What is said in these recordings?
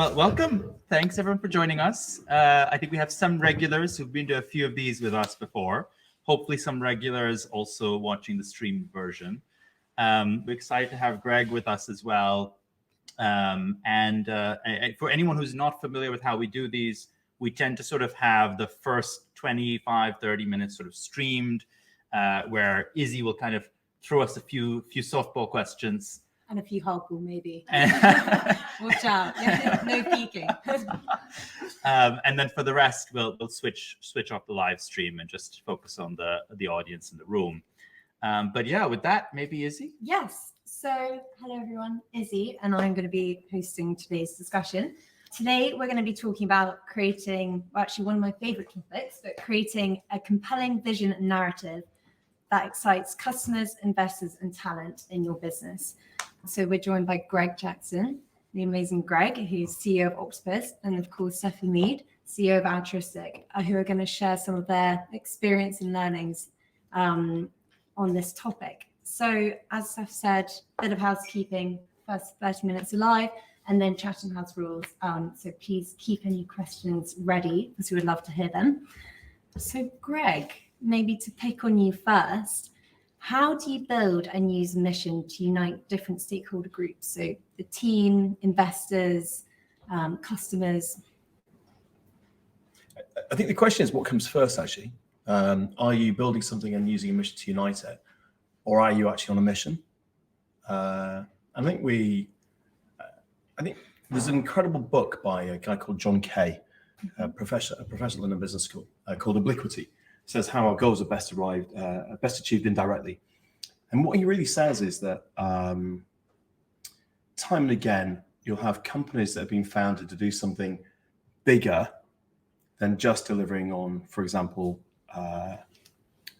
Well, welcome. Thanks everyone for joining us. I think we have some regulars who've been to a few of these with us before. Hopefully some regulars also watching the stream version. We're excited to have Greg with us as well. And for anyone who's not familiar with how we do these, we tend to sort of have the first 25, 30 minutes sort of streamed, where Izzy will kind of throw us a few softball questions. And a few hardball, maybe. Watch out. No peeking. And then for the rest, we'll switch off the live stream and just focus on the audience in the room. But yeah, with that, maybe Izzy? Yes. So hello, everyone. Izzy, and I'm going to be hosting today's discussion. Today, we're going to be talking about creating, well, actually one of my favorite topics, but creating a compelling vision and narrative that excites customers, investors, and talent in your business. So we're joined by Greg Jackson, the amazing Greg, who's CEO of Octopus, and of course, Stephanie Mead, CEO of Altruistic, who are going to share some of their experience and learnings on this topic. So as Steph said, a bit of housekeeping, first 30 minutes live, and then chatting house rules. So please keep any questions ready, because we would love to hear them. So Greg, maybe to pick on you first, how do you build and use mission to unite different stakeholder groups? So the team, investors, customers. I think the question is what comes first, actually. Are you building something and using a mission to unite it? Or are you actually on a mission? I think there's an incredible book by a guy called John Kaye, a professor at London Business School, called Obliquity. It says how our goals are best achieved indirectly. And what he really says is that time and again, you'll have companies that have been founded to do something bigger than just delivering on, for example,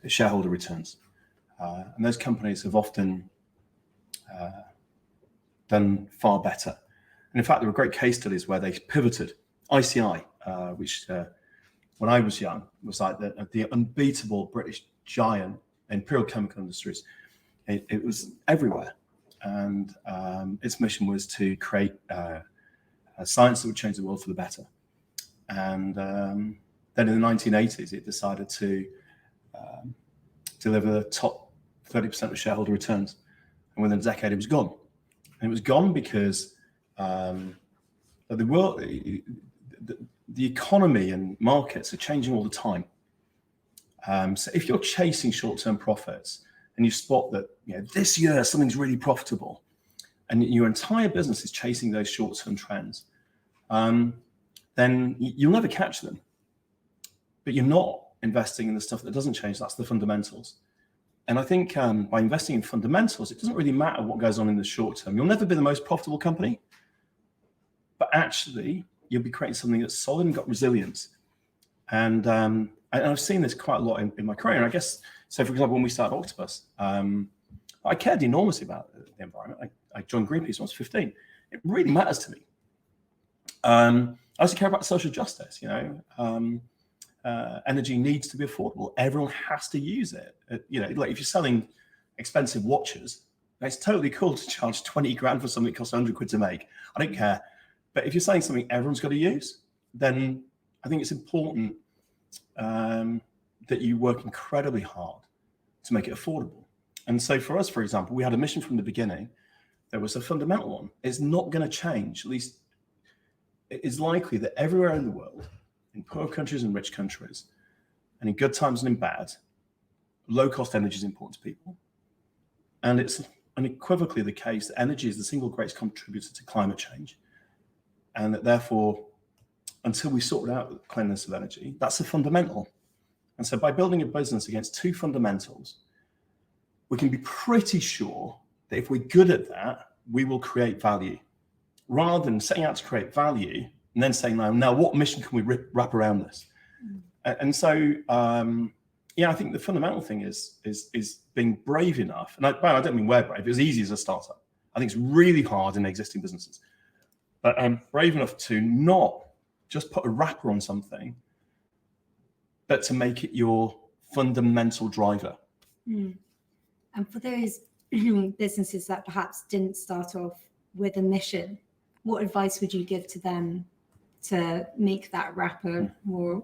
shareholder returns. And those companies have often done far better. And in fact, there were great case studies where they pivoted. ICI, which when I was young was like the unbeatable British giant Imperial Chemical Industries. It was everywhere. And its mission was to create a science that would change the world for the better. And then in the 1980s, it decided to deliver the top 30% of shareholder returns. And within a decade, it was gone. And it was gone because the world, the economy and markets are changing all the time. So if you're chasing short-term profits and you spot that this year something's really profitable, and your entire business is chasing those short-term trends, then you'll never catch them. But you're not investing in the stuff that doesn't change. That's the fundamentals. And I think by investing in fundamentals, it doesn't really matter what goes on in the short term. You'll never be the most profitable company, but actually you'll be creating something that's solid and got resilience. And I've seen this quite a lot in my career. And I guess, so for example, when we started Octopus, I cared enormously about the environment. I joined Greenpeace when I was 15. It really matters to me. I also care about social justice, energy needs to be affordable. Everyone has to use it. Like if you're selling expensive watches, it's totally cool to charge 20 grand for something that costs 100 quid to make. I don't care. But if you're selling something everyone's got to use, then I think it's important that you work incredibly hard to make it affordable. And so for us, for example, we had a mission from the beginning. There was a fundamental one. It's not going to change. At least it is likely that everywhere in the world, in poor countries and rich countries, and in good times and in bad, low-cost energy is important to people. And it's unequivocally the case that energy is the single greatest contributor to climate change. And that therefore, until we sort out the cleanliness of energy, that's a fundamental. And so by building a business against two fundamentals, we can be pretty sure that if we're good at that, we will create value. Rather than setting out to create value and then saying, now what mission can we wrap around this? And so, I think the fundamental thing is being brave enough. And I don't mean we're brave. It's easy as a startup. I think it's really hard in existing businesses. But brave enough to not just put a wrapper on something, but to make it your fundamental driver. And for those businesses that perhaps didn't start off with a mission, what advice would you give to them to make that wrapper more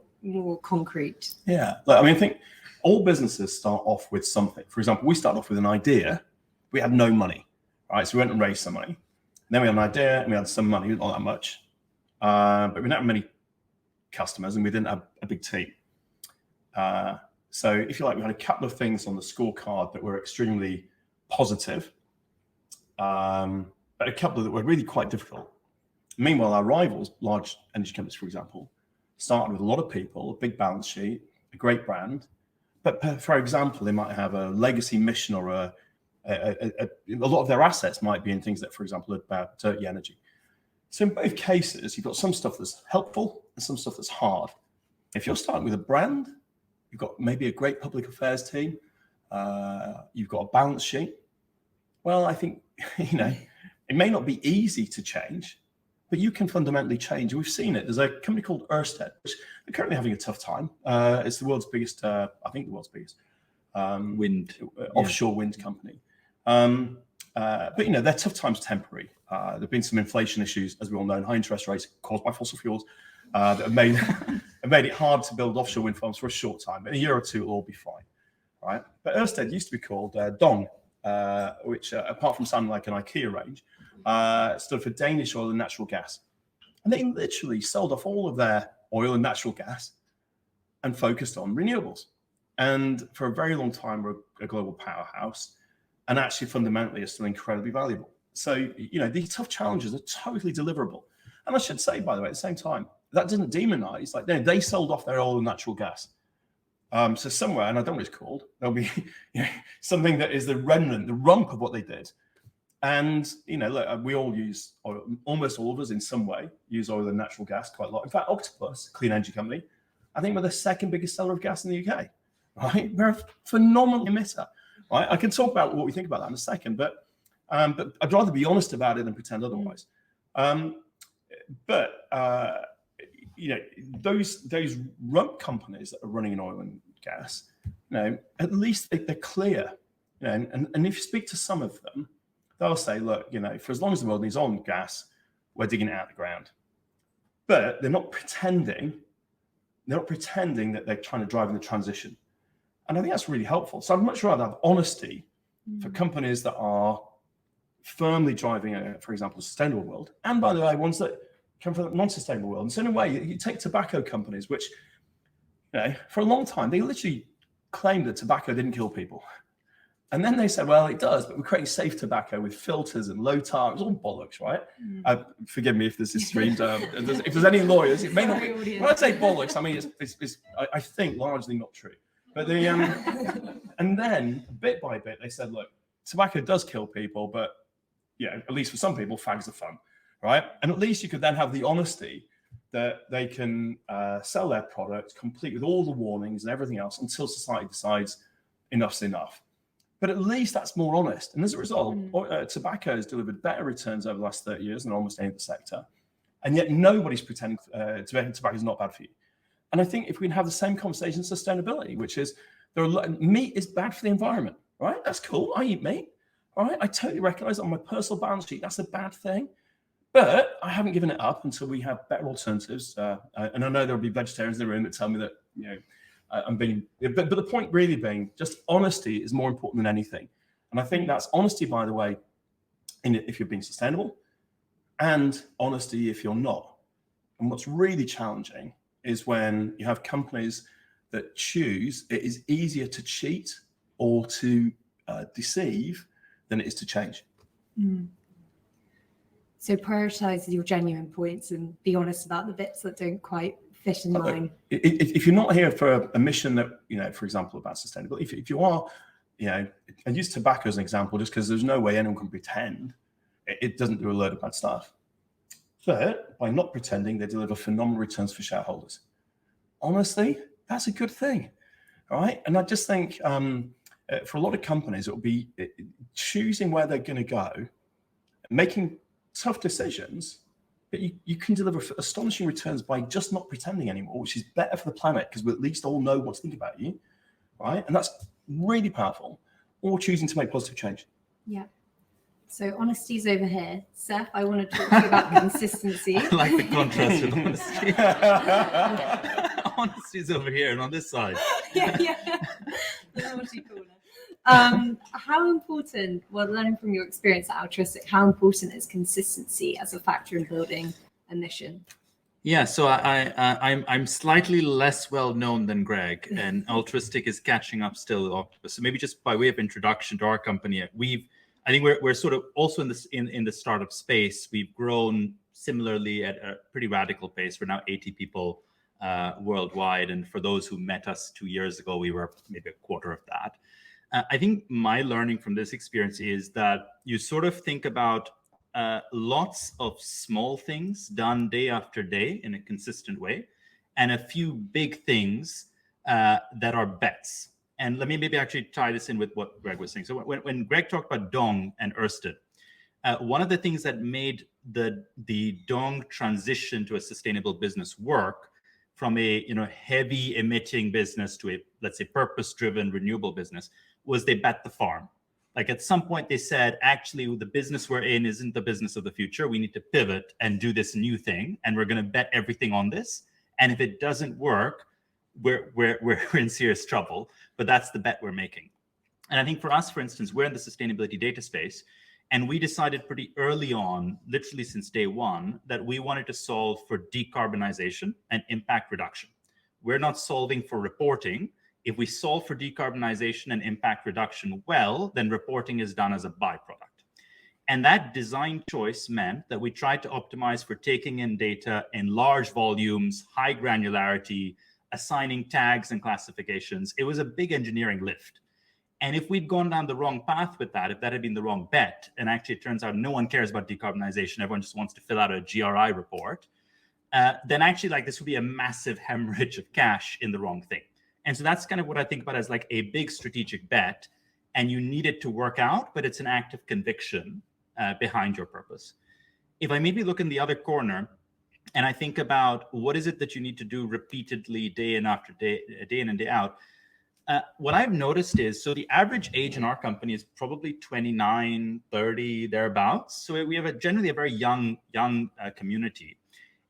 concrete? Yeah, I mean, I think all businesses start off with something. For example, we started off with an idea. We had no money, right? So we went and raised some money. And then we had an idea and we had some money, not that much. But we didn't have many customers and we didn't have a big team. So if you like, we had a couple of things on the scorecard that were extremely positive, but a couple that were really quite difficult. Meanwhile, our rivals, large energy companies, for example, started with a lot of people, a big balance sheet, a great brand. But for example, they might have a legacy mission or a lot of their assets might be in things that, for example, are about dirty energy. So in both cases, you've got some stuff that's helpful and some stuff that's hard. If you're starting with a brand, you've got maybe a great public affairs team, you've got a balance sheet. Well, I think, it may not be easy to change, but you can fundamentally change. We've seen it. There's a company called Ørsted, which are currently having a tough time. It's the world's biggest, I think the world's biggest offshore wind company. But their tough times temporary. There've been some inflation issues, as we all know, and high interest rates caused by fossil fuels that have made it hard to build offshore wind farms for a short time. In a year or two, it'll all be fine, right? But Ørsted used to be called Dong, which, apart from sounding like an IKEA range, stood for Danish oil and natural gas. And they literally sold off all of their oil and natural gas and focused on renewables. And for a very long time, we're a global powerhouse and actually fundamentally are still incredibly valuable. So, these tough challenges are totally deliverable. And I should say, by the way, at the same time, that doesn't demonize, they sold off their oil and natural gas. So somewhere, and I don't know what it's called, there'll be something that is the remnant, the rump of what they did. And, look, we all use oil, almost all of us in some way use oil and natural gas quite a lot. In fact, Octopus, clean energy company, I think we're the second biggest seller of gas in the UK, right? We're a phenomenal emitter, right? I can talk about what we think about that in a second, but I'd rather be honest about it than pretend otherwise. Those rump companies that are running in oil and gas, at least they're clear. And if you speak to some of them, they'll say, look, for as long as the world needs oil and gas, we're digging it out of the ground. But they're not pretending. They're not pretending that they're trying to drive in the transition. And I think that's really helpful. So I'd much rather have honesty for companies that are firmly driving, for example, a sustainable world. And by the way, ones that come from a non-sustainable world. And so in a way, you take tobacco companies, which, for a long time, they literally claimed that tobacco didn't kill people. And then they said, well, it does, but we're creating safe tobacco with filters and low tar. It's all bollocks, right? Forgive me if this is streamed. If there's any lawyers, it may not be. When I say bollocks, I mean, it's I think largely not true. But and then bit by bit, they said, look, tobacco does kill people, but at least for some people, fags are fun, right? And at least you could then have the honesty that they can sell their product complete with all the warnings and everything else until society decides enough's enough. But at least that's more honest. And as a result, tobacco has delivered better returns over the last 30 years than almost any other sector. And yet nobody's pretending tobacco is not bad for you. And I think if we can have the same conversation in sustainability, which is meat is bad for the environment, right? That's cool. I eat meat, all right? I totally recognize on my personal balance sheet, that's a bad thing. But I haven't given it up until we have better alternatives. And I know there'll be vegetarians in the room that tell me that, I'm being, but the point really being just honesty is more important than anything. And I think that's honesty, by the way, if you're being sustainable, and honesty if you're not. And what's really challenging is when you have companies that choose, it is easier to cheat or to deceive than it is to change. So prioritize your genuine points and be honest about the bits that don't quite fit in line. If you're not here for a mission that, for example, about sustainability, if you are, I use tobacco as an example just because there's no way anyone can pretend it doesn't do a load of bad stuff. But by not pretending, they deliver phenomenal returns for shareholders. Honestly, that's a good thing, right? And I just think for a lot of companies, it will be choosing where they're going to go, making tough decisions, but you can deliver astonishing returns by just not pretending anymore, which is better for the planet because we at least all know what to think about you, right? And that's really powerful, or choosing to make positive change. Yeah. So honesty's over here. Seth, I want to talk to you about consistency. I like the contrast with honesty. Honesty's over here and on this side. yeah. Naughty corner. How important, well, learning from your experience at Altruistic, how important is consistency as a factor in building a mission? Yeah, so I'm slightly less well known than Greg, and Altruistic is catching up still with Octopus. So maybe just by way of introduction to our company, I think we're sort of also in the startup space. We've grown similarly at a pretty radical pace. We're now 80 people worldwide, and for those who met us 2 years ago, we were maybe a quarter of that. I think my learning from this experience is that you sort of think about lots of small things done day after day in a consistent way, and a few big things that are bets. And let me maybe actually tie this in with what Greg was saying. So when Greg talked about Dong and Ørsted, one of the things that made the Dong transition to a sustainable business work from a heavy emitting business to a, let's say, purpose-driven renewable business was they bet the farm. Like at some point they said, actually, the business we're in isn't the business of the future. We need to pivot and do this new thing, and we're going to bet everything on this. And if it doesn't work, we're in serious trouble. But that's the bet we're making. And I think for us, for instance, we're in the sustainability data space, and we decided pretty early on, literally since day one, that we wanted to solve for decarbonization and impact reduction. We're not solving for reporting. If we solve for decarbonization and impact reduction well, then reporting is done as a byproduct. And that design choice meant that we tried to optimize for taking in data in large volumes, high granularity, assigning tags and classifications. It was a big engineering lift. And if we'd gone down the wrong path with that, if that had been the wrong bet, and actually it turns out no one cares about decarbonization, everyone just wants to fill out a GRI report, then actually like this would be a massive hemorrhage of cash in the wrong thing. And so that's kind of what I think about as like a big strategic bet, and you need it to work out, but it's an act of conviction behind your purpose. If I maybe look in the other corner, and I think about what is it that you need to do repeatedly, day in after day, day in and day out, what I've noticed is, so the average age in our company is probably 29, 30, thereabouts. So we have generally a very young community.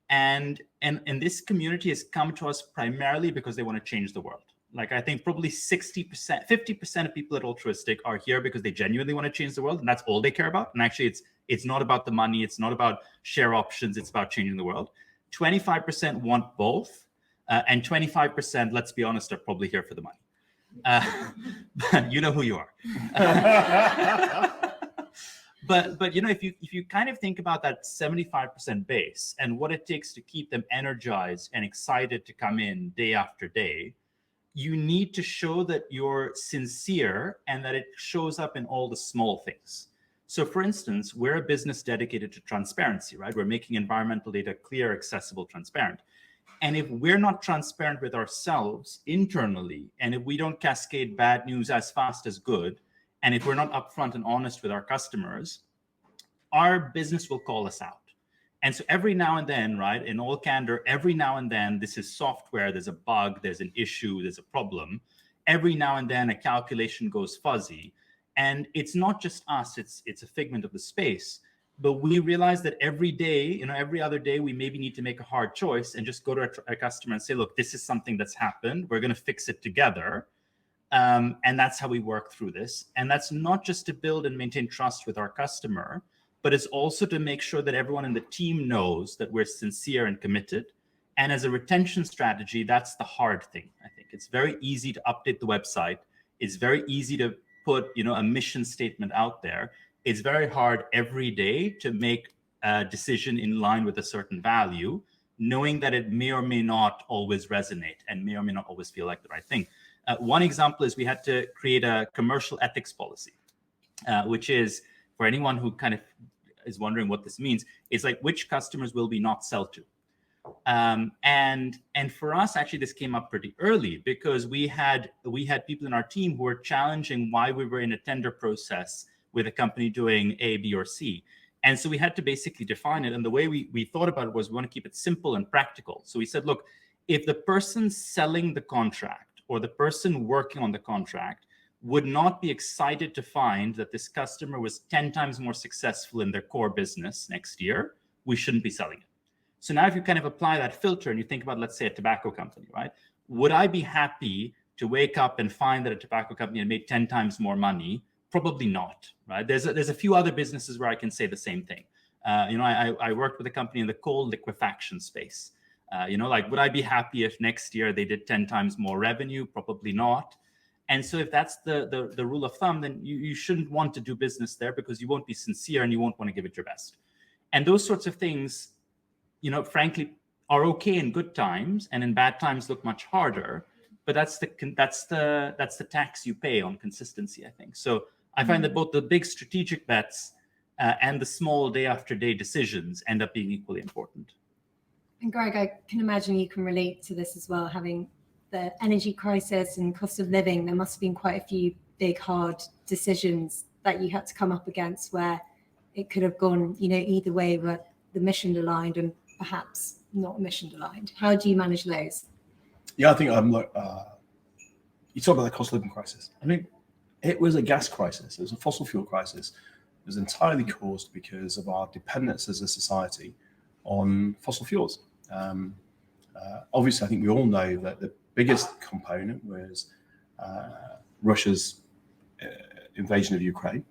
And this community has come to us primarily because they want to change the world. Like I think probably 60%, 50% of people at Altruistic are here because they genuinely want to change the world, and that's all they care about. And actually it's not about the money, it's not about share options, it's about changing the world. 25% want both, and 25%, let's be honest, are probably here for the money. But you know who you are. But if you kind of think about that 75% base and what it takes to keep them energized and excited to come in day after day, you need to show that you're sincere and that it shows up in all the small things. So for instance, we're a business dedicated to transparency, right? We're making environmental data clear, accessible, transparent. And if we're not transparent with ourselves internally, and if we don't cascade bad news as fast as good, and if we're not upfront and honest with our customers, our business will call us out. And so every now and then, right, in all candor, every now and then, this is software, there's a bug, there's an issue, there's a problem. Every now and then a calculation goes fuzzy. And it's not just us, it's a figment of the space. But we realize that every day, every other day, we maybe need to make a hard choice and just go to a customer and say, look, this is something that's happened. We're going to fix it together. And that's how we work through this. And that's not just to build and maintain trust with our customer, but it's also to make sure that everyone in the team knows that we're sincere and committed. And as a retention strategy, that's the hard thing, I think. It's very easy to update the website. It's very easy to put, a mission statement out there. It's very hard every day to make a decision in line with a certain value, knowing that it may or may not always resonate and may or may not always feel like the right thing. One example is we had to create a commercial ethics policy, which is, for anyone who kind of is wondering what this means, it's like which customers will we not sell to? And for us, actually, this came up pretty early because we had people in our team who were challenging why we were in a tender process with a company doing A, B, or C. And so we had to basically define it. And the way we thought about it was we want to keep it simple and practical. So we said, look, if the person selling the contract or the person working on the contract would not be excited to find that this customer was 10 times more successful in their core business next year, we shouldn't be selling it. So now if you kind of apply that filter and you think about, let's say, a tobacco company, right? Would I be happy to wake up and find that a tobacco company had made 10 times more money? Probably not, right? There's a few other businesses where I can say the same thing. I worked with a company in the coal liquefaction space. Would I be happy if next year they did 10 times more revenue? Probably not. And so if that's the rule of thumb, then you shouldn't want to do business there because you won't be sincere and you won't want to give it your best. And those sorts of things, frankly, are okay in good times, and in bad times look much harder. But that's the tax you pay on consistency, I think. So I find that both the big strategic bets and the small day after day decisions end up being equally important. And Greg, I can imagine you can relate to this as well, having the energy crisis and cost of living. There must have been quite a few big, hard decisions that you had to come up against where it could have gone, either way, but the mission aligned and perhaps not mission aligned. How do you manage those? Yeah, I think you talk about the cost of living crisis. I think it was a gas crisis. It was a fossil fuel crisis. It was entirely caused because of our dependence as a society on fossil fuels. Obviously, I think we all know that the biggest component was Russia's invasion of Ukraine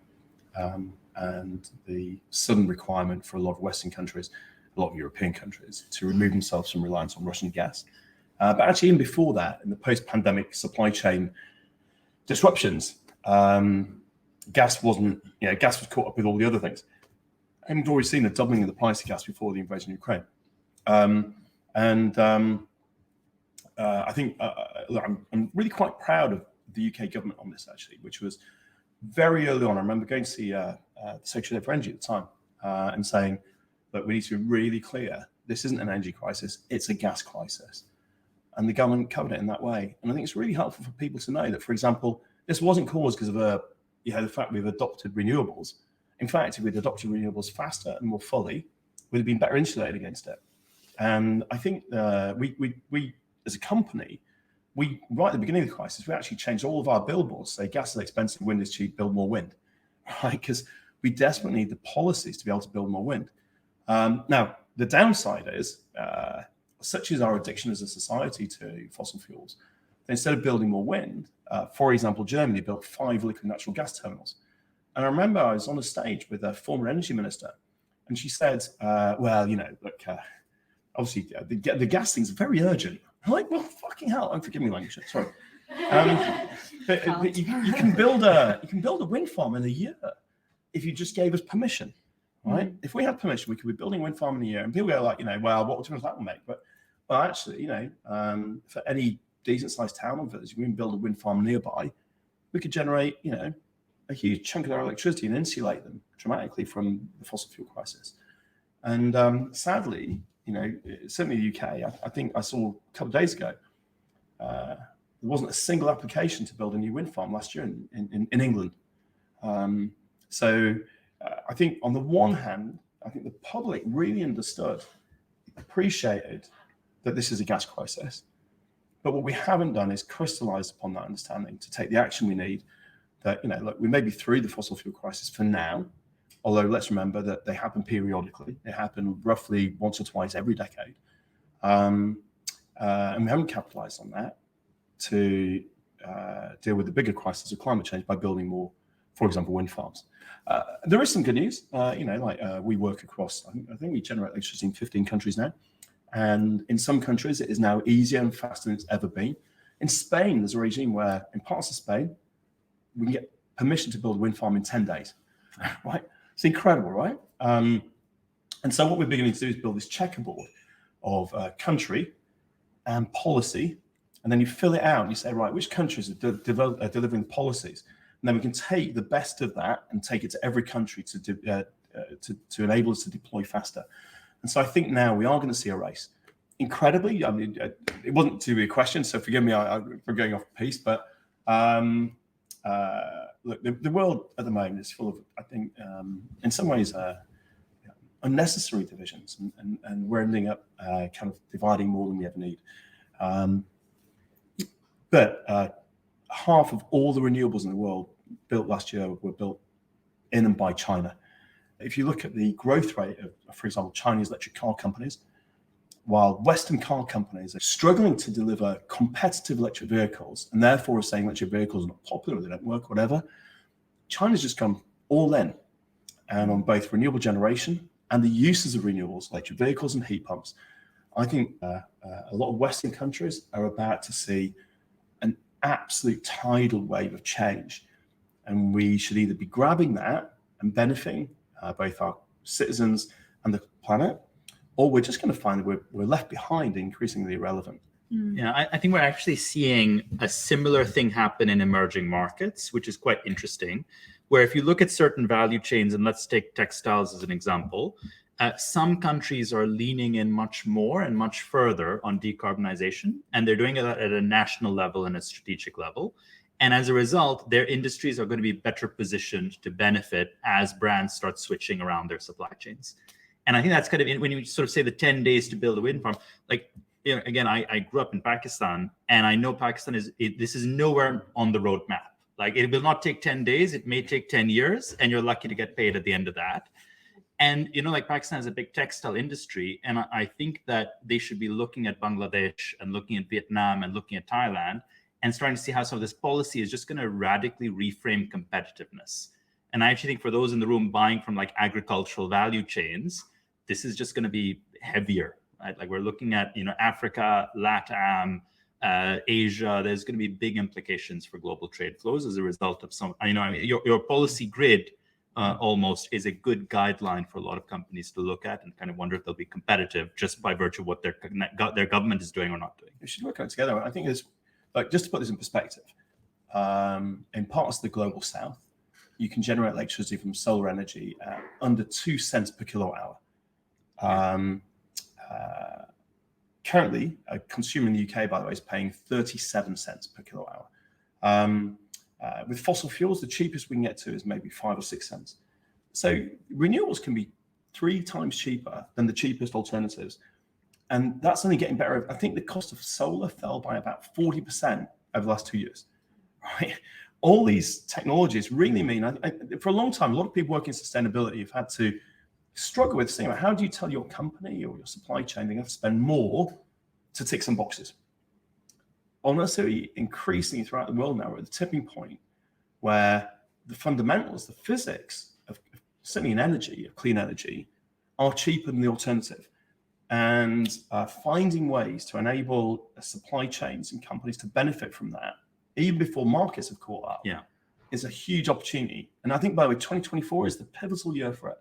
and the sudden requirement for a lot of Western countries, a lot of European countries, to remove themselves from reliance on Russian gas. But actually, even before that, in the post-pandemic supply chain disruptions, gas was caught up with all the other things. And we've already seen a doubling of the price of gas before the invasion of Ukraine. I think I'm really quite proud of the UK government on this, actually, which was very early on. I remember going to see the Secretary for Energy at the time and saying, look, we need to be really clear. This isn't an energy crisis, it's a gas crisis. And the government covered it in that way. And I think it's really helpful for people to know that, for example, this wasn't caused because of the fact we've adopted renewables. In fact, if we'd adopted renewables faster and more fully, we'd have been better insulated against it. And I think we as a company, right at the beginning of the crisis, we actually changed all of our billboards, say gas is expensive, wind is cheap, build more wind, right? Because we desperately need the policies to be able to build more wind. Now, the downside is, such is our addiction as a society to fossil fuels, that instead of building more wind, for example, Germany built 5 liquid natural gas terminals. And I remember I was on a stage with a former energy minister, and she said, obviously the gas thing's very urgent. I'm like, well, fucking hell, forgive me language, sorry. But you can build a wind farm in a year if you just gave us permission, right? If we had permission, we could be building a wind farm in a year. And people go like, well, what difference that will make? But well, actually, for any decent sized town or village, we can build a wind farm nearby. We could generate, a huge chunk of their electricity and insulate them dramatically from the fossil fuel crisis. And sadly, certainly the UK, I think I saw a couple of days ago, there wasn't a single application to build a new wind farm last year in England. So I think on the one hand, I think the public really appreciated that this is a gas crisis. But what we haven't done is crystallized upon that understanding to take the action we need. That, look, we may be through the fossil fuel crisis for now, although let's remember that they happen periodically. They happen roughly once or twice every decade. And we haven't capitalized on that to deal with the bigger crisis of climate change by building more, for example, wind farms. There is some good news. We work across, I think we generate electricity in 15 countries now. And in some countries, it is now easier and faster than it's ever been. In Spain, there's a regime where in parts of Spain, we can get permission to build a wind farm in 10 days, right? It's incredible, right? And so what we're beginning to do is build this checkerboard of country and policy, and then you fill it out and you say, right, which countries are delivering the policies? And then we can take the best of that and take it to every country to enable us to deploy faster. And so I think now we are going to see a race. Incredibly, I mean, it wasn't to be a question, so forgive me for going off piece, but look, the world at the moment is full of, I think, in some ways, unnecessary divisions, and we're ending up kind of dividing more than we ever need. But half of all the renewables in the world built last year were built in and by China. If you look at the growth rate of, for example, Chinese electric car companies, while Western car companies are struggling to deliver competitive electric vehicles and therefore are saying electric vehicles are not popular, they don't work, whatever, China's just gone all in and on both renewable generation and the uses of renewables, electric vehicles and heat pumps. I think a lot of Western countries are about to see an absolute tidal wave of change. And we should either be grabbing that and benefiting both our citizens and the planet, or we're just going to find that we're left behind, increasingly irrelevant. Yeah, I think we're actually seeing a similar thing happen in emerging markets, which is quite interesting, where if you look at certain value chains, and let's take textiles as an example, some countries are leaning in much more and much further on decarbonization, and they're doing it at a national level and a strategic level. And as a result, their industries are going to be better positioned to benefit as brands start switching around their supply chains. And I think that's kind of when you sort of say the 10 days to build a wind farm, like, you know, again, I grew up in Pakistan, and I know Pakistan this is nowhere on the roadmap. Like, it will not take 10 days. It may take 10 years, and you're lucky to get paid at the end of that. And, you know, like, Pakistan has a big textile industry, and I think that they should be looking at Bangladesh and looking at Vietnam and looking at Thailand and starting to see how some of this policy is just going to radically reframe competitiveness. And I actually think for those in the room buying from like agricultural value chains, this is just going to be heavier, right? Like, we're looking at, you know, Africa, LATAM, Asia. There's going to be big implications for global trade flows as a result of some, you know, I mean, your policy grid almost is a good guideline for a lot of companies to look at and kind of wonder if they'll be competitive just by virtue of what their government is doing or not doing. We should work on it together. I think it's like, just to put this in perspective, in parts of the global south, you can generate electricity from solar energy at under 2 cents per kilowatt hour. Currently, a consumer in the UK, by the way, is paying 37 cents per kilowatt hour. With fossil fuels, the cheapest we can get to is maybe 5 or 6 cents. So renewables can be 3 times cheaper than the cheapest alternatives. And that's only getting better. I think the cost of solar fell by about 40% over the last 2 years. Right? All these technologies really mean, for a long time, a lot of people working in sustainability have had to struggle with saying, how do you tell your company or your supply chain they have to spend more to tick some boxes? Honestly, increasingly throughout the world now, we're at the tipping point where the fundamentals, the physics of certainly in energy, of clean energy, are cheaper than the alternative. And finding ways to enable supply chains and companies to benefit from that, even before markets have caught up, is a huge opportunity. And I think, by the way, 2024 is the pivotal year for it.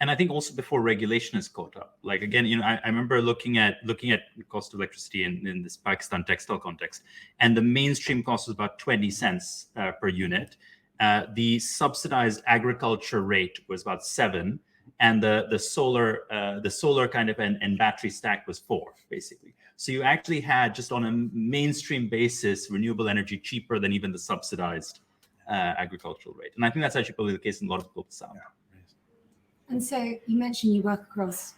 And I think also before regulation is caught up. Like, again, you know, I remember looking at the cost of electricity in this Pakistan textile context, and the mainstream cost was about 20 cents per unit. The subsidized agriculture rate was about 7, and the solar kind of and battery stack was 4, basically. So you actually had, just on a mainstream basis, renewable energy cheaper than even the subsidized agricultural rate. And I think that's actually probably the case in a lot of global south. Yeah. And so you mentioned you work across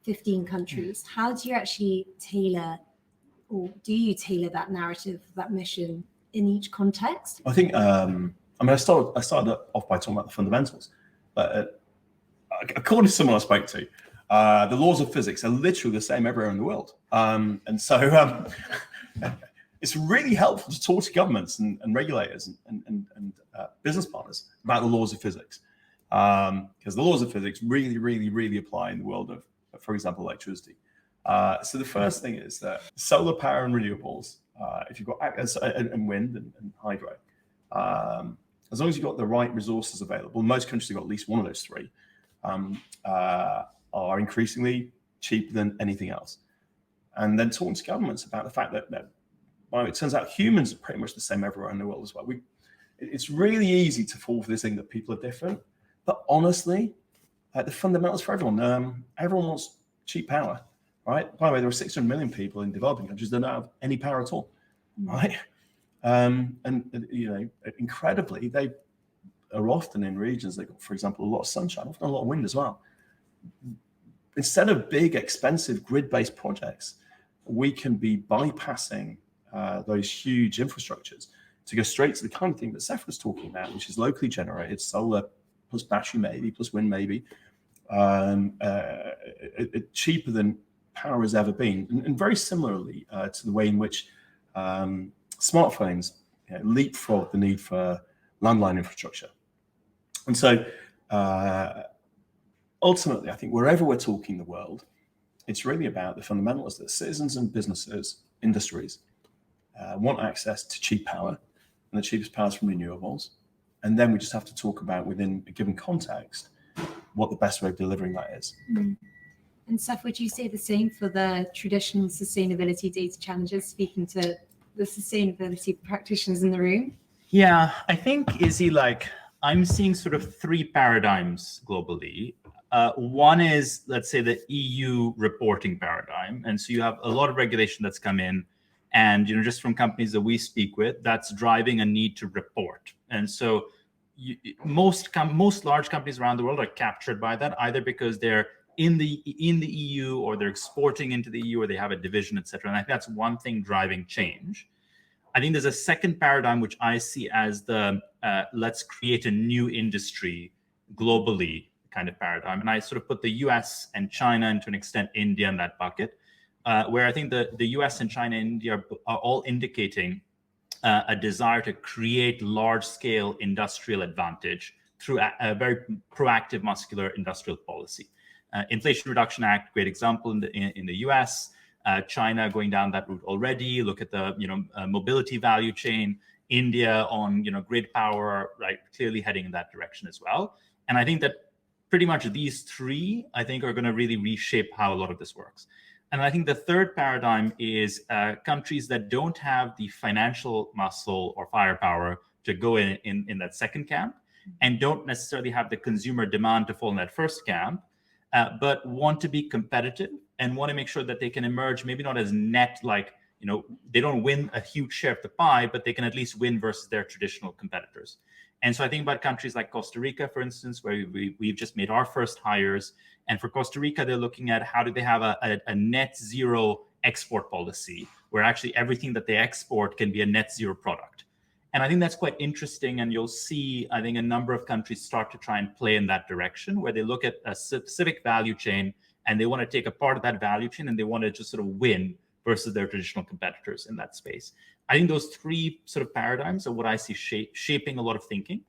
15 countries. How do you actually tailor, or do you tailor that narrative, that mission in each context? I think, I started off by talking about the fundamentals, but according to someone I spoke to, the laws of physics are literally the same everywhere in the world. And so it's really helpful to talk to governments and regulators and business partners about the laws of physics. Because the laws of physics really, really, really apply in the world of, for example, electricity. So the first thing is that solar power and renewables, if you've got and wind and hydro, as long as you've got the right resources available, most countries have got at least one of those 3, are increasingly cheaper than anything else. And then talking to governments about the fact that well, it turns out humans are pretty much the same everywhere in the world as well. It's really easy to fall for this thing that people are different. But honestly, the fundamentals for everyone, everyone wants cheap power, right? By the way, there are 600 million people in developing countries that don't have any power at all, right? And you know, incredibly, they are often in regions that got, for example, a lot of sunshine, often a lot of wind as well. Instead of big, expensive grid-based projects, we can be bypassing those huge infrastructures to go straight to the kind of thing that Seth was talking about, which is locally generated, solar plus battery maybe, plus wind maybe, cheaper than power has ever been. And very similarly to the way in which smartphones leapfrog the need for landline infrastructure. And so ultimately, I think wherever we're talking the world, it's really about the fundamentals that citizens and businesses, industries, want access to cheap power, and the cheapest power is from renewables. And then we just have to talk about, within a given context, what the best way of delivering that is. Mm. And Seth, would you say the same for the traditional sustainability data challenges, speaking to the sustainability practitioners in the room? Yeah, I think, Izzy, like I'm seeing sort of three paradigms globally. One is, let's say, the EU reporting paradigm. And so you have a lot of regulation that's come in, and just from companies that we speak with, that's driving a need to report. And so most large companies around the world are captured by that, either because they're in the EU, or they're exporting into the EU, or they have a division, et cetera. And I think that's one thing driving change. I think there's a second paradigm, which I see as the let's create a new industry globally kind of paradigm. And I sort of put the US and China, and to an extent India, in that bucket, where I think the US and China and India are all indicating a desire to create large-scale industrial advantage through a very proactive, muscular industrial policy. Inflation Reduction Act, great example in the US. China going down that route already. Look at the mobility value chain. India on grid power, right? Clearly heading in that direction as well. And I think that pretty much these three, I think, are going to really reshape how a lot of this works. And I think the third paradigm is countries that don't have the financial muscle or firepower to go in that second camp, and don't necessarily have the consumer demand to fall in that first camp, but want to be competitive and want to make sure that they can emerge, maybe not as net, like, they don't win a huge share of the pie, but they can at least win versus their traditional competitors. And so I think about countries like Costa Rica, for instance, where we've just made our first hires. And for Costa Rica, they're looking at how do they have a net zero export policy, where actually everything that they export can be a net zero product. And I think that's quite interesting. And you'll see, I think, a number of countries start to try and play in that direction, where they look at a specific value chain and they want to take a part of that value chain and they want to just sort of win versus their traditional competitors in that space. I think those three sort of paradigms are what I see shaping a lot of thinking.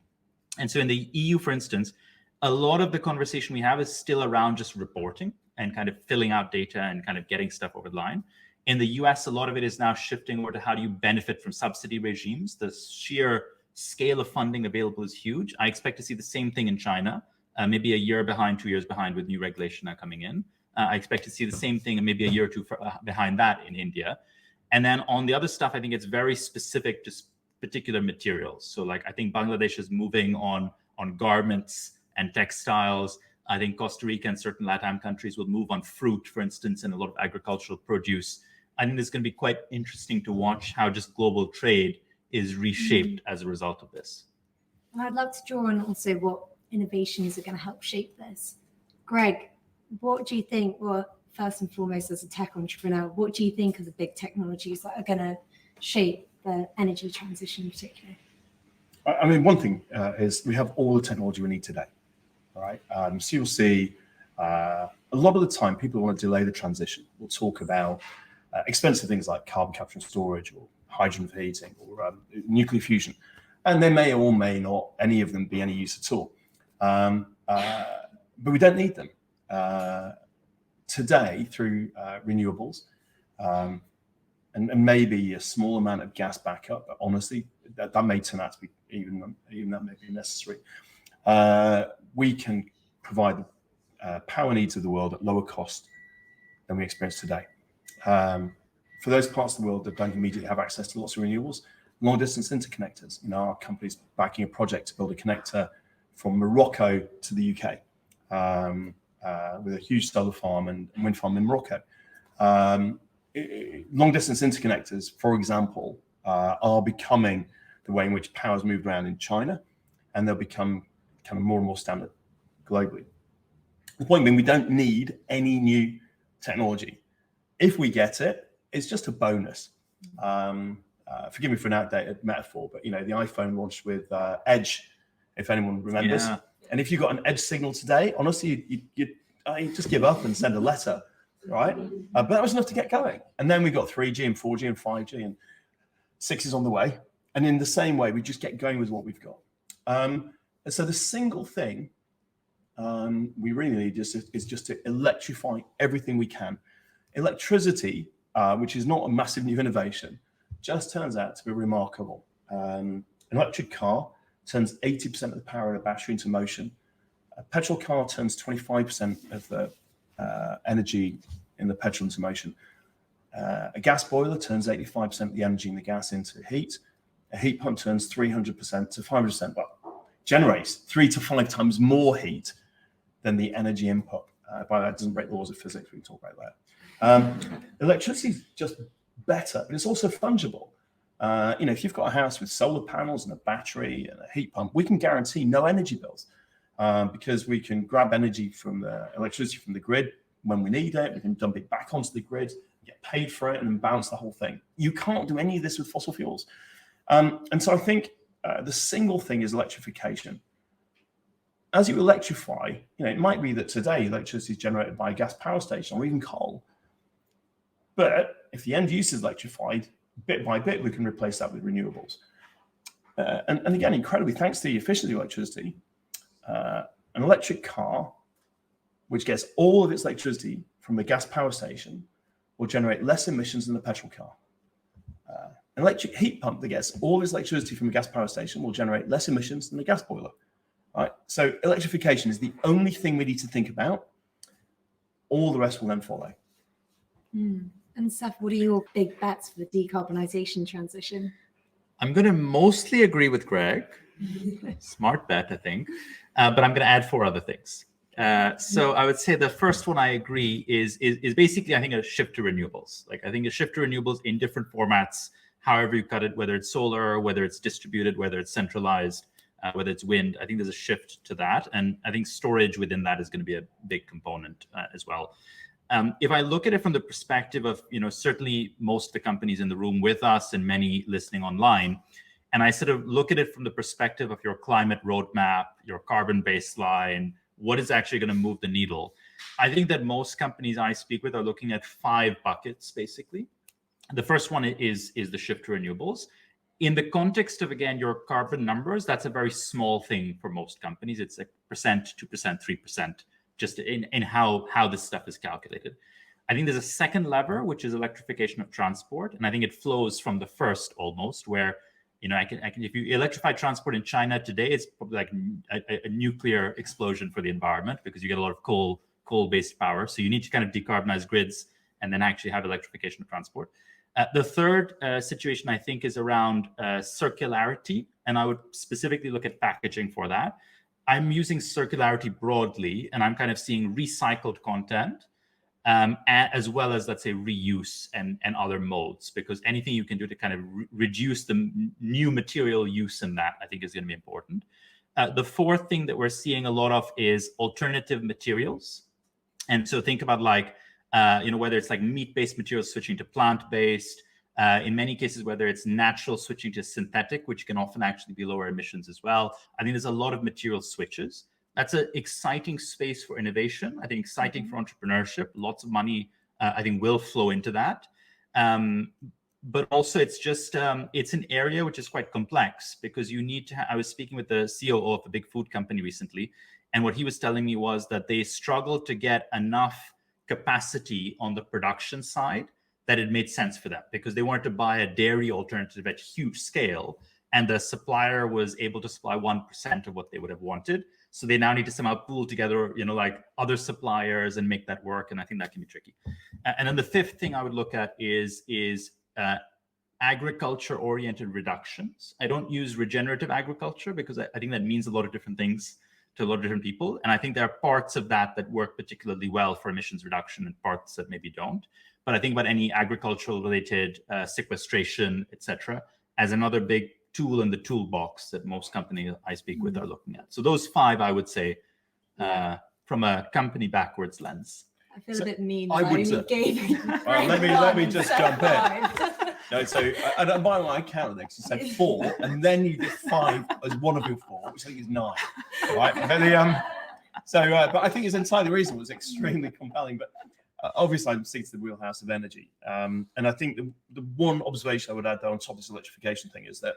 And so in the EU, for instance, a lot of the conversation we have is still around just reporting and kind of filling out data and kind of getting stuff over the line. In the US, a lot of it is now shifting over to how do you benefit from subsidy regimes. The sheer scale of funding available is huge. I expect to see the same thing in China, maybe a year behind, 2 years behind with new regulation now coming in. I expect to see the same thing and maybe a year or two behind that in India. And then on the other stuff, I think it's very specific to particular materials. So like I think Bangladesh is moving on garments and textiles. I think Costa Rica and certain LATAM countries will move on fruit, for instance, and a lot of agricultural produce. I think it's going to be quite interesting to watch how just global trade is reshaped as a result of this. And I'd love to draw on also what innovations are going to help shape this. Greg, what do you think, well, first and foremost, as a tech entrepreneur, what do you think are the big technologies that are going to shape the energy transition in particular? I mean, one thing is we have all the technology we need today, right? So you'll see a lot of the time people want to delay the transition. We'll talk about expensive things like carbon capture and storage, or hydrogen for heating, or nuclear fusion. And they may or may not, any of them, be any use at all. But we don't need them. Today, through renewables, and maybe a small amount of gas backup, but honestly, that may turn out to be even that may be necessary. We can provide the power needs of the world at lower cost than we experience today. For those parts of the world that don't immediately have access to lots of renewables, long distance interconnectors. Our company's backing a project to build a connector from Morocco to the UK. With a huge solar farm and wind farm in Morocco. Long distance interconnectors, for example, are becoming the way in which power is moved around in China, and they'll become kind of more and more standard globally. The point being, we don't need any new technology. If we get it, it's just a bonus. forgive me for an outdated metaphor, but the iPhone launched with Edge, if anyone remembers. Yeah. And if you got an Edge signal today, honestly, you'd just give up and send a letter, right? But that was enough to get going. And then we got 3G and 4G and 5G, and 6 is on the way. And in the same way, we just get going with what we've got. And so the single thing we really need is just to electrify everything we can. Electricity, which is not a massive new innovation, just turns out to be remarkable. An electric car turns 80% of the power of a battery into motion. A petrol car turns 25% of the energy in the petrol into motion. A gas boiler turns 85% of the energy in the gas into heat. A heat pump turns 300% to 500%, well, generates 3 to 5 times more heat than the energy input. By that, it doesn't break the laws of physics. We can talk about that. Electricity is just better, but it's also fungible. If you've got a house with solar panels and a battery and a heat pump, we can guarantee no energy bills because we can grab energy from the electricity from the grid when we need it. We can dump it back onto the grid, get paid for it, and then balance the whole thing. You can't do any of this with fossil fuels. And so I think the single thing is electrification. As you electrify, it might be that today electricity is generated by a gas power station or even coal. But if the end use is electrified, bit by bit, we can replace that with renewables. And again, incredibly, thanks to the efficiency of electricity, an electric car, which gets all of its electricity from a gas power station, will generate less emissions than a petrol car. An electric heat pump that gets all of its electricity from a gas power station will generate less emissions than a gas boiler. Right? So electrification is the only thing we need to think about. All the rest will then follow. And Seth, what are your big bets for the decarbonisation transition? I'm going to mostly agree with Greg. Smart bet, I think. But I'm going to add 4 other things. So I would say the first one I agree is basically, I think, a shift to renewables. Like, I think a shift to renewables in different formats, however you cut it, whether it's solar, whether it's distributed, whether it's centralized, whether it's wind. I think there's a shift to that. And I think storage within that is going to be a big component as well. If I look at it from the perspective of, certainly most of the companies in the room with us and many listening online, and I sort of look at it from the perspective of your climate roadmap, your carbon baseline, what is actually going to move the needle, I think that most companies I speak with are looking at 5 buckets, basically. The first one is the shift to renewables. In the context of, again, your carbon numbers, that's a very small thing for most companies. It's 1%, 2%, 3%, just in how this stuff is calculated. I think there's a second lever, which is electrification of transport. And I think it flows from the first almost, where, I can if you electrify transport in China today, it's probably like a nuclear explosion for the environment because you get a lot of coal-based power. So you need to kind of decarbonize grids and then actually have electrification of transport. The third situation, I think, is around circularity. And I would specifically look at packaging for that. I'm using circularity broadly, and I'm kind of seeing recycled content, as well as, let's say, reuse and other modes, because anything you can do to kind of reduce the new material use in that, I think, is going to be important. The fourth thing that we're seeing a lot of is alternative materials. And so think about whether it's like meat-based materials switching to plant-based, in many cases, whether it's natural switching to synthetic, which can often actually be lower emissions as well. I think there's a lot of material switches. That's an exciting space for innovation. I think exciting for entrepreneurship. Lots of money, I think, will flow into that. But also, it's just it's an area which is quite complex because you need to. I was speaking with the COO of a big food company recently, and what he was telling me was that they struggled to get enough capacity on the production side that it made sense for them because they wanted to buy a dairy alternative at huge scale, and the supplier was able to supply 1% of what they would have wanted. So they now need to somehow pool together, other suppliers and make that work. And I think that can be tricky. And then the fifth thing I would look at is agriculture-oriented reductions. I don't use regenerative agriculture because I think that means a lot of different things to a lot of different people. And I think there are parts of that work particularly well for emissions reduction and parts that maybe don't. But I think about any agricultural-related sequestration, et cetera, as another big tool in the toolbox that most companies I speak with are looking at. So those 5, I would say, from a company backwards lens. I feel a bit mean. I that would only too. gave you Well, let one me just instead jump of in. five. No, so and by the way, I counted it. You said 4, and then you did 5 as one of your 4, which I think is 9. Right? But but I think it's entirely reasonable. It's extremely compelling. But obviously, I'm sticking to the wheelhouse of energy. And I think the one observation I would add, though, on top of this electrification thing is that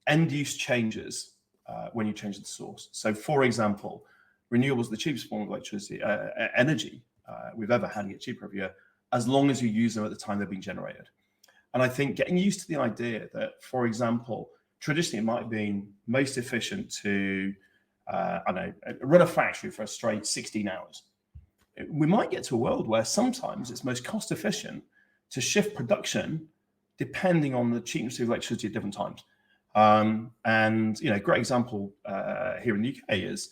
end use changes when you change the source. So, for example, renewables are the cheapest form of electricity, energy we've ever had, and get cheaper every year, as long as you use them at the time they're being generated. And I think getting used to the idea that, for example, traditionally it might have been most efficient to, run a factory for a straight 16 hours. We might get to a world where sometimes it's most cost efficient to shift production depending on the cheapness of electricity at different times. And, great example here in the UK is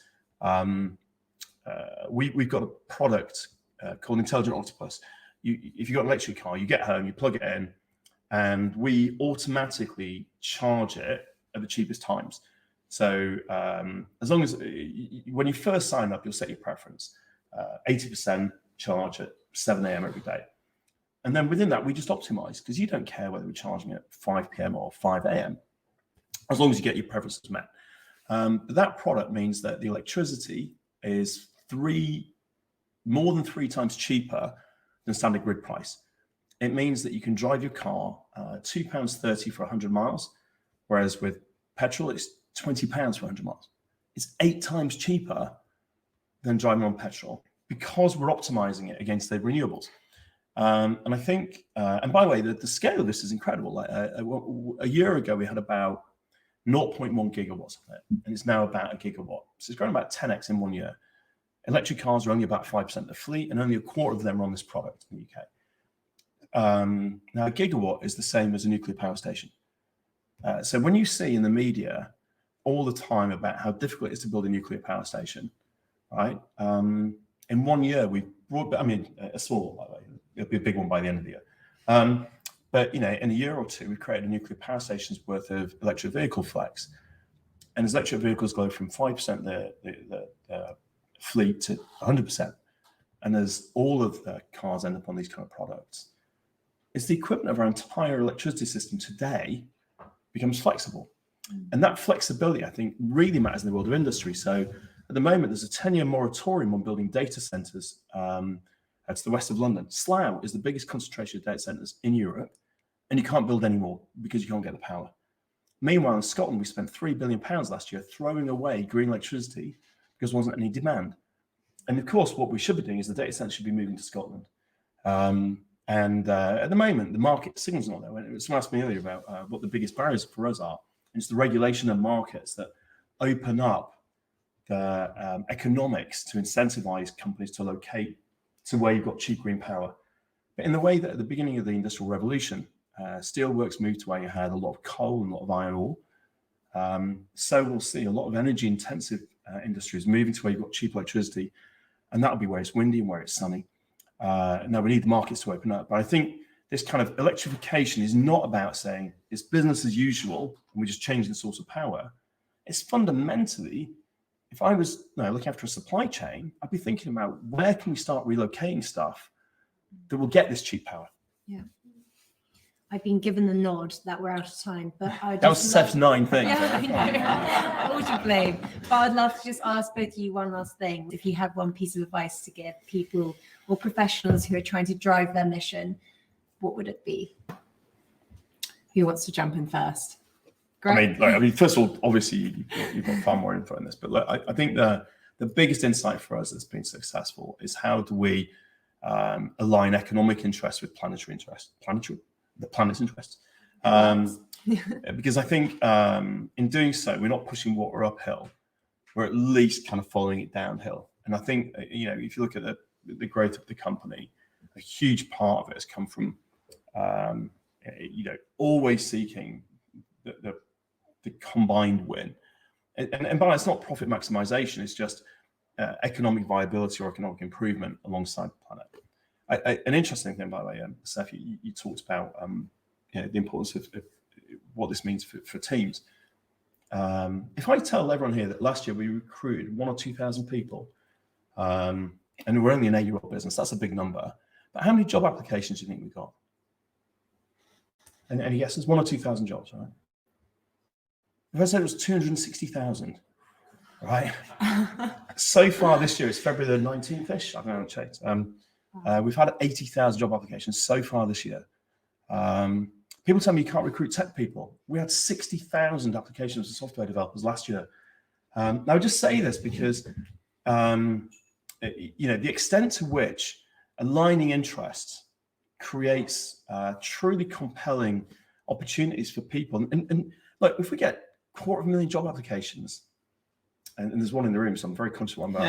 we've got a product called Intelligent Octopus. If you've got an electric car, you get home, you plug it in, and we automatically charge it at the cheapest times. So as long as when you first sign up, you'll set your preference, 80% charge at 7 a.m. every day. And then within that, we just optimize, because you don't care whether we're charging at 5 p.m. or 5 a.m., as long as you get your preferences met. But that product means that the electricity is more than 3 times cheaper than standard grid price. It means that you can drive your car £2.30 for 100 miles, whereas with petrol, it's £20 for 100 miles. It's 8 times cheaper than driving on petrol, because we're optimizing it against the renewables. And I think, and by the way, the scale of this is incredible. Like a year ago, we had about 0.1 gigawatts of it, and it's now about 1 gigawatt. So it's grown about 10x in 1 year. Electric cars are only about 5% of the fleet, and only a quarter of them are on this product in the UK. Now, a gigawatt is the same as a nuclear power station. So when you see in the media all the time about how difficult it is to build a nuclear power station, right? In 1 year, we've brought, a small one, by the way, it'll be a big one by the end of the year. But in a year or two, we've created a nuclear power station's worth of electric vehicle flex. And as electric vehicles go from 5% the fleet to 100%, and as all of the cars end up on these kind of products, it's the equivalent of our entire electricity system today becomes flexible. And that flexibility, I think, really matters in the world of industry. So at the moment, there's a 10-year moratorium on building data centers to the west of London. Slough is the biggest concentration of data centers in Europe, and you can't build any more because you can't get the power. Meanwhile, in Scotland, we spent £3 billion last year throwing away green electricity because there wasn't any demand. And of course, what we should be doing is the data center should be moving to Scotland. At the moment, the market signals not there. Someone asked me earlier about what the biggest barriers for us are. And it's the regulation of markets that open up the economics to incentivize companies to locate to where you've got cheap green power. But in the way that at the beginning of the Industrial Revolution, steelworks moved to where you had a lot of coal and a lot of iron ore. So we'll see a lot of energy-intensive industries moving to where you've got cheap electricity, and that'll be where it's windy and where it's sunny. Now we need the markets to open up, but I think this kind of electrification is not about saying it's business as usual and we just change the source of power. It's fundamentally, if I was looking after a supply chain, I'd be thinking about where can we start relocating stuff that will get this cheap power. Yeah. I've been given the nod that we're out of time, but that was Seth's 9 things. Yeah, I know. All to blame. But I'd love to just ask both of you one last thing. If you had one piece of advice to give people or professionals who are trying to drive their mission, what would it be? Who wants to jump in first? Great. I mean, first of all, obviously you've got far more info in this, but look, I think the biggest insight for us that's been successful is how do we align economic interests with planetary interests, the planet's interests. Because I think in doing so, we're not pushing water uphill, we're at least kind of following it downhill. And I think, if you look at the growth of the company, a huge part of it has come from, always seeking the combined win. And by it's not profit maximization, it's just economic viability or economic improvement alongside the planet. An interesting thing, by the way, Seth, you talked about the importance of what this means for teams. If I tell everyone here that last year we recruited 1,000 or 2,000 people and we're only an 8-year-old business. That's a big number. But how many job applications do you think we got? And any guesses? 1,000 or 2,000 jobs, right? If I said it was 260,000, right? So far this year, it's February the 19th-ish. I haven't checked. We've had 80,000 job applications so far this year. People tell me you can't recruit tech people. We had 60,000 applications for software developers last year. Now, I just say this because, the extent to which aligning interests creates truly compelling opportunities for people. And look, if we get 250,000 job applications, and there's one in the room, so I'm very conscious of one, but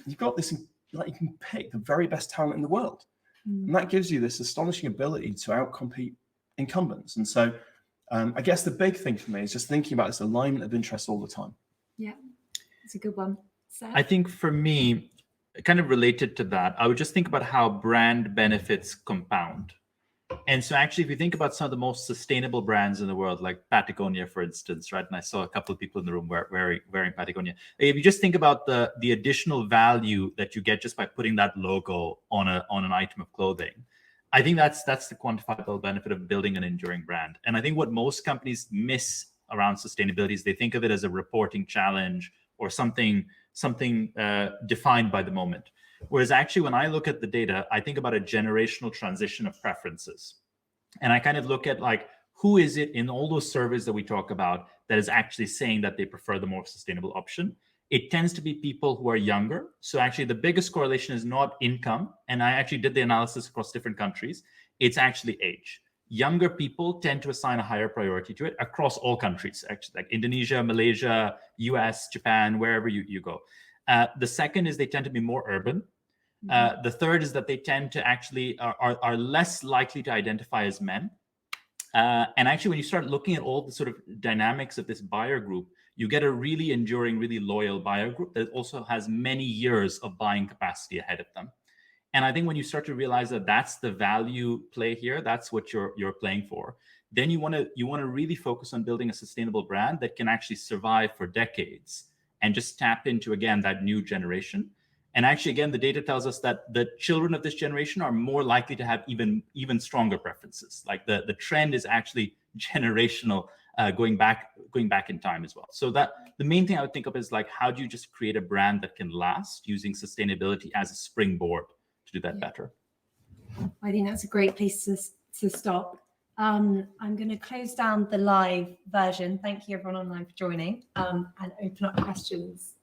you've got this, like, you can pick the very best talent in the world. And that gives you this astonishing ability to outcompete incumbents. And so I guess the big thing for me is just thinking about this alignment of interest all the time. Yeah, it's a good one. I think for me, kind of related to that, I would just think about how brand benefits compound. And so actually, if you think about some of the most sustainable brands in the world, like Patagonia, for instance, right? And I saw a couple of people in the room wearing Patagonia. If you just think about the additional value that you get just by putting that logo on an item of clothing, I think that's the quantifiable benefit of building an enduring brand. And I think what most companies miss around sustainability is they think of it as a reporting challenge or something defined by the moment. Whereas actually, when I look at the data, I think about a generational transition of preferences. And I kind of look at, like, who is it in all those surveys that we talk about that is actually saying that they prefer the more sustainable option? It tends to be people who are younger. So actually, the biggest correlation is not income. And I actually did the analysis across different countries. It's actually age. Younger people tend to assign a higher priority to it across all countries, actually, like Indonesia, Malaysia, US, Japan, wherever you go. The second is they tend to be more urban. The third is that they tend to actually are less likely to identify as men. And actually, when you start looking at all the sort of dynamics of this buyer group, you get a really enduring, really loyal buyer group that also has many years of buying capacity ahead of them. And I think when you start to realize that that's the value play here, that's what you're playing for, then you want to really focus on building a sustainable brand that can actually survive for decades and just tap into, again, that new generation. And actually, again, the data tells us that the children of this generation are more likely to have even stronger preferences. Like the trend is actually generational, going back in time as well. So that the main thing I would think of is, like, how do you just create a brand that can last using sustainability as a springboard to do that better? I think that's a great place to stop. I'm going to close down the live version. Thank you, everyone online, for joining, and open up questions